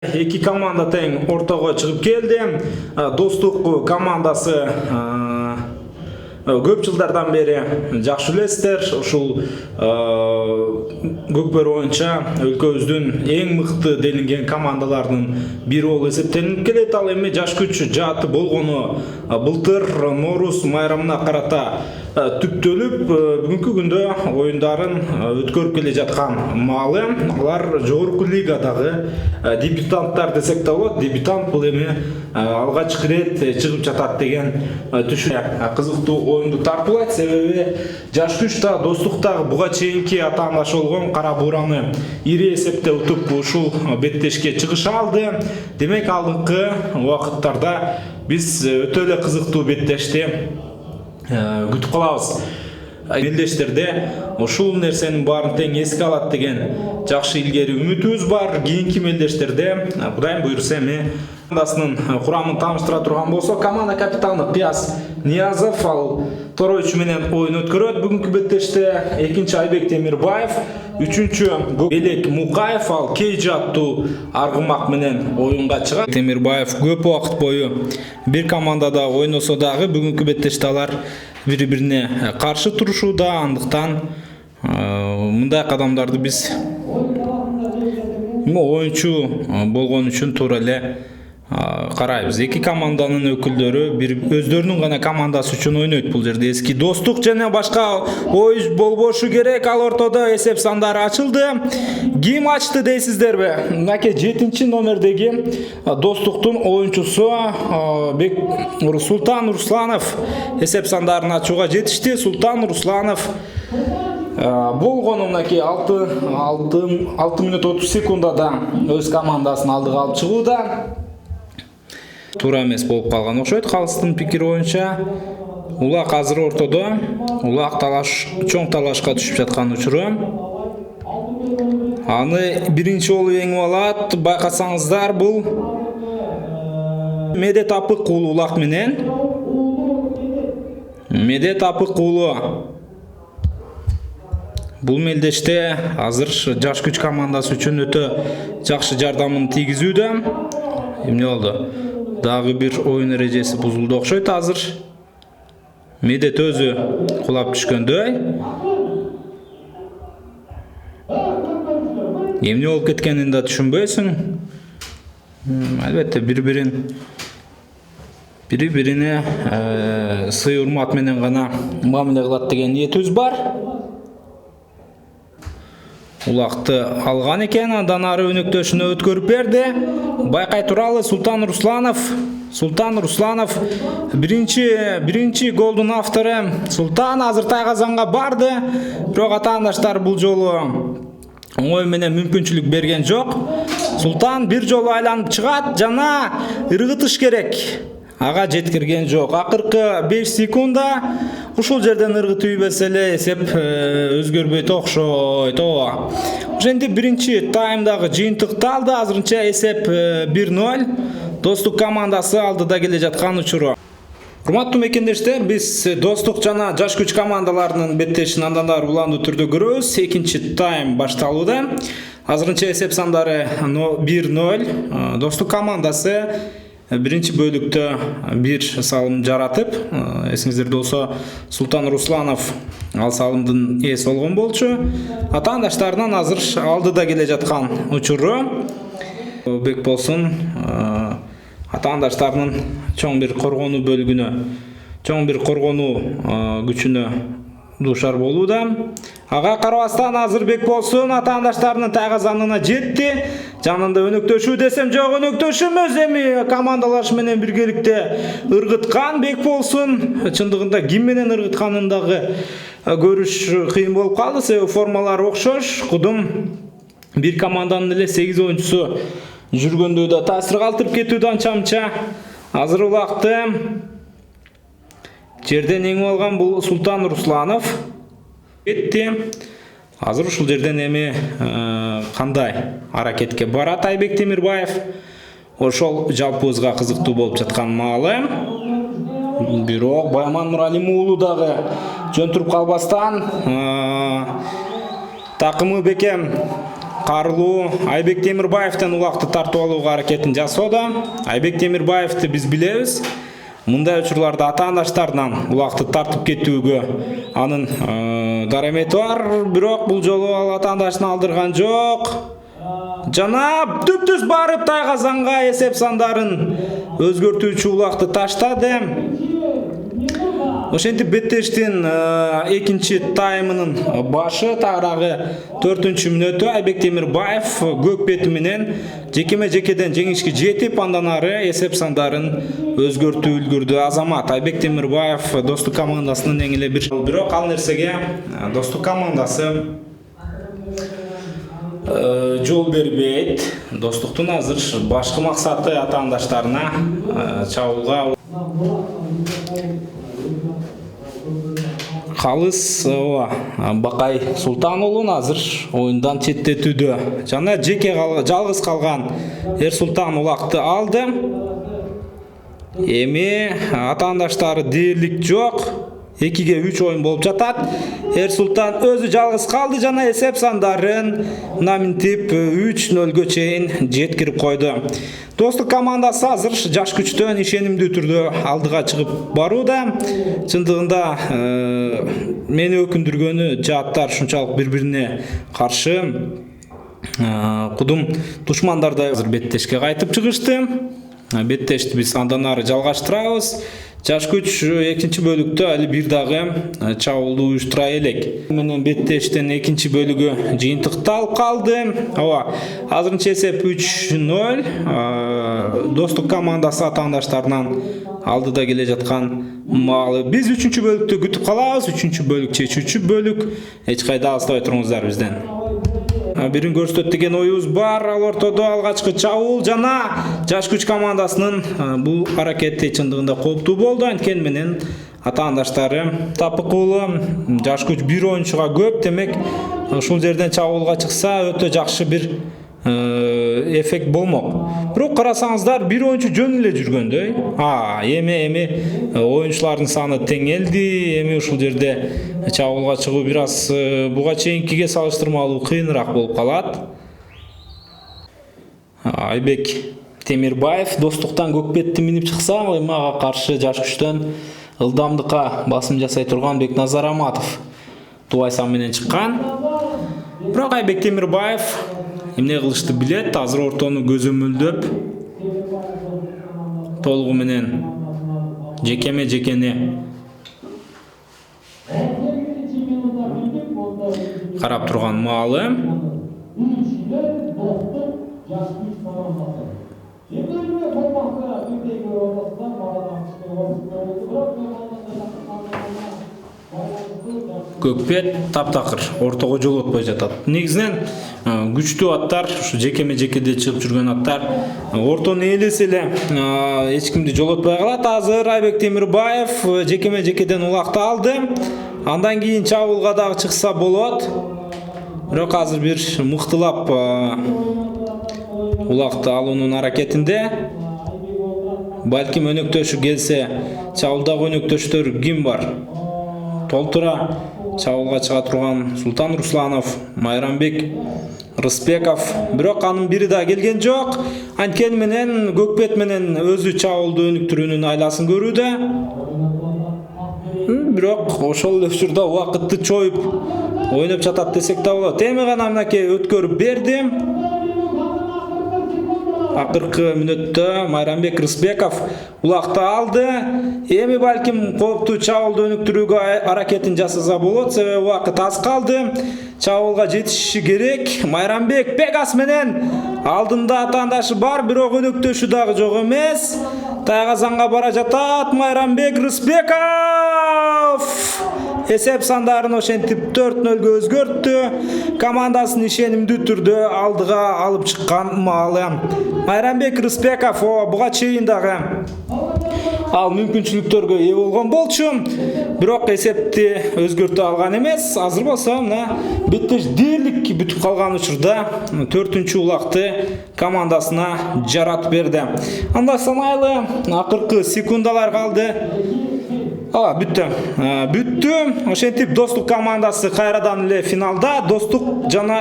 Эки команда тең ортого чыгып келди. Достук командасы көп жылдардан бери жакшы элестер. Ушул көкбөр боюнча өлкөбүздүн эң мыкты делинген командалардын бири болуп эсептелип келет. Ал эми жаш күч жааты болгону былтыр Нооруз майрамына карата түптөлүп, бүгүнкү күндө оюндарын өткөрүп келе жаткан маалы. Алар жогорку лигадагы дебютанттар десек да болот. Дебютант бул эми алгачкы рет чыгып жатат деген түшүнүк. Кызыктуу оюнду тартуулайт, себеби жаш күч да достук дагы буга чейинки атаандашы болгон Кара Буураны ири эсепте утуп ушул беттешке чыгыша алды. Демек алдыңкы убакыттарда биз өтө эле кызыктуу беттешти күтүп калабыз. Мелдештерде ушул нерсенин баарын тең эске алат деген жакшы илгери үмүтүбүз бар. Кийинки мелдештерде Кудайым буйруса эми командасынын курамын тааныштыра турган болсок, команда капитаны Кыяз Ниязов ал Тороич менен оюн өткөрөт. Бүгүнкү беттеште экинчи Айбек Темирбаев, үчүнчү Элек Мукаев ал Кейжи аттуу аргымак менен оюнга чыгат. Темирбаев көп убакыт бою бир командада ойносо дагы бүгүнкү беттеште алар бири-бирине каршы турушууда. Андыктан мындай кадамдарды биз оюнчу болгон үчүн туура эле карайбыз. Эки команданын өкүлдөрү өздөрүнүн гана командасы үчүн ойнойт. Бул жерде эски достук жана башка ой болбошу керек. Ал ортодо эсеп сандары ачылды. Ким ачты дейсиздерби? Мынакей 7 номердеги достуктун оюнчусу Султан Русланов эсеп сандарын ачууга жетишти. Султан Русланов болгону мынакей 6 мүнөт 30 секундада өз командасын алдыга алып чыгууда. Туура эмес болуп калган окшойт. Калыстын пикири боюнча Улак азыр ортодо. Улак чоң талашка түшүп жаткан учуру. Аны биринчи жолу жеңип алат. Байкасаңыздар, бул Медет Апык уулу Улак менен. Медет Апык уулу бул мелдеште азыр жаш күч командасы үчүн өтө жакшы жардамын тийгизүүдө. Эмне болду? Дагы бир оюн эрежеси бузулду окшойт азыр. Медет өзү кулап түшкөндөй. Эмне болуп кеткенин да түшүнбөйсүң. Албетте бири-бирине сый урмат менен гана мамиле кылат деген ниетибиз бар. Улакты алган экен, андан ары өнөктөшүнө өткөрүп берди. Байкай туралы Султан Русланов биринчи голдун автору. Султан азыр тайгазанга барды. Бирок атаандаштар бул жолу оңой менен мүмкүнчүлүк берген жок. Султан бир жолу айланып чыгат жана ыргытыш керек. Ага жеткирген жок. Акыркы 5 секунда ушул жерден ыргытып ийбесе эле эсеп өзгөрбөйт окшойт. Ошентип биринчи таймдагы жыйынтыкталды. Азырынча эсеп 1-0. Достук командасы алдыда келе жаткан учуру. Урматтуу мекендештер, биз достук жана жаш күч командаларынын беттешин андан ары уландуу түрдө көрөбүз. Экинчи тайм башталууда. Азырынча эсеп сандары 1-0. Достук командасы биринчи бөлүктө бир салым жаратып, эсиңиздерде болсо Султан Русланов ал салымдын ээси болгон болчу. Атаандаштарынан азыр алдыда келе жаткан учуру. Бек болсун атаандаштарынын чоң бир коргонуу бөлүгүнө, чоң бир коргонуу күчүнө дуушар болууда. Ага карабастан азыр Бек болсун атаандаштарынын тайгазанына жетти. Жанында өнөктөшүү десем жок, өнөктөшүмөз эми командалаш менен биргеликте ыргыткан Бек болсун. Чындыгында ким менен ыргытканын дагы көрүш кыйын болуп калды, себеби формалары окшош. Кудум бир команданын эле 8 оюнчусу жүргөндө да таасир калтырып кетүүдө анча-мынча. Азыр Улакты жерден эңип алган бул Султан Русланов кетти. Азыр ушул жерден эми кандай аракетке барат Айбек Темирбаев? Ошол жалпыбызга кызыктуу болуп жаткан маалы. Бирок Байман Нуралим уулу дагы жөн туруп калбастан такымы бекем Карлуу Айбек Темирбаевден улакты тартып алууга аракетин жасоодо. Айбек Темирбаевди биз билебиз. Мындай учурларда атаандаштарынан улакты тартып кетүүгө анын дарамети бар, бирок бул жолу ал атаандашын алдырган жок. Жана түптүз барып Тайгазанга эсеп сандарын өзгөртүүчү улакты таштады. Ошентип беттештин экинчи таймынын башы тагыраагы 4-мүнөтү Айбек Темирбаев көк бети менен жекеме-жекеден жеңишке жетип, андан ары эсеп сандарын өзгөртүп үлгүрдү. Азамат Айбек Темирбаев Достук командасынын эң эле бирок ал нерсеге Достук командасы жол бербейт. Достуктун азыр башкы максаты атаандаштарына чабуулга Калыс Бакай Султан уулун азыр оюндан четтетүүдө. Жана жеке жалгыз калган Эрсултан улакты алды. Эми атаандаштары дээрлик жок. 2-3 оюн болуп жатат. Эрсултан өзү жалгыз калды жана эсеп сандарын наминтип 3-0 чейин жеткирип койду. Достук командасы азыр жаш күчтөн ишенимдүү түрдө алдыга чыгып барууда. Чындыгында мени өкүндүргөнү жааттар ушунчалык бири-бирине каршы кудум душмандардай азыр беттешке кайтып чыгышты. Беттешти биз андан ары жалгаштырабыз. Жаш күч экинчи бөлүктө али бир дагы чабуулду уюштура элек. Менен беттештин экинчи бөлүгү жыйынтыкталып калды. Азырынча эсеп 3-0. Достук командасы атаандаштарынан алдыда келе жаткан маалы. Биз 3-чү бөлүктө күтүп калабыз. 3-чү бөлүк чечүүчү бөлүк. Эч кайда алыстабай туруңуздар бизден. Бирин көрсөт деген оюбуз бар. Ал ортодо алгачкы чабуул жана жаш күч командасынын бул аракети чындыгында кооптуу болду. Анткени менен атаандаштары тапык уулу. Жаш күч бир оюнчуга көп, демек ушул жерден чабуулга чыкса өтө жакшы бир эффект болмок. Бирок карасаңыздар, бир оюнчу жөн эле жүргөндөй. Эми оюнчулардын саны теңелди. Эми ушул жерде чабуулга чыгуу бир аз буга чейинкиге салыштырмалуу кыйыныраак болуп калат. Айбек Темирбаев Достуктан көкбетти минип чыкса, мага каршы жаш күчтөн ылдамдыкка басым жасай турган Бекназар Аматов Тубайсан менен чыккан. Бирок Айбек Темирбаев эмне кылышты билет. Азыр ортону көзөмөлдөп толугу менен жекеме-жекени карап турган маалы. Көкбет таптакыр ортого жолотпой жатат. Негизинен күчтүү аттар, ушу жекеме-жекеде чыгып жүргөн аттар ортону ээлесе эле эч кимди жолотпой калат. Азыр Айбек Темирбаев жекеме-жекеден улакты алды. Андан кийин чабуулга дагы чыкса болот. Бирок азыр бир мыктылап улакты алуунун аракетинде. Балким өнөктөшү келсе, чабуулдагы өнөктөштөр ким бар? Толтура чабуулга чыга турган Султан Русланов, Майрамбек Рыспеков. Бирок анын бири да келген жок. Анткени менен көкбет менен өзү чабуулду өнүктүрүүнүн айласын көрүүдө. Бирок ошол эле учурда убакытты чоюп ойноп жатат десек да болот. Эми гана мынакей өткөрүп берди. Акыркы мүнөттө Майрамбек Рыспеков улакты алды. Эми балким кооптуу чабуулду өнүктүрүүгө аракетин жасаса болот, себеби убакыт аз калды. Чабуулга жетиши керек. Майрамбек Пегас менен алдында атаандашы бар, бирок өнөктөшү дагы жок эмес. Тайгазанга бара жатат Майрамбек Рыспеков. Эсеп сандарын ошентип 4-0 өзгөрттү. Командасын ишенимдүү түрдө алдыга алып чыккан маалы. Майрамбек Рыспеков буга чейин дагы ал мүмкүнчүлүктөргө ээ болгон болчу. Бирок эсепти өзгөртө алган эмес. Азыр болсо мына беттеш дээрлик бүтүп калган учурда 4-чү улакты командасына жаратып берди. Анда санайлы акыркы секундалар калды. Бүттү. Ошентип Достук командасы кайрадан эле финалда. Достук жана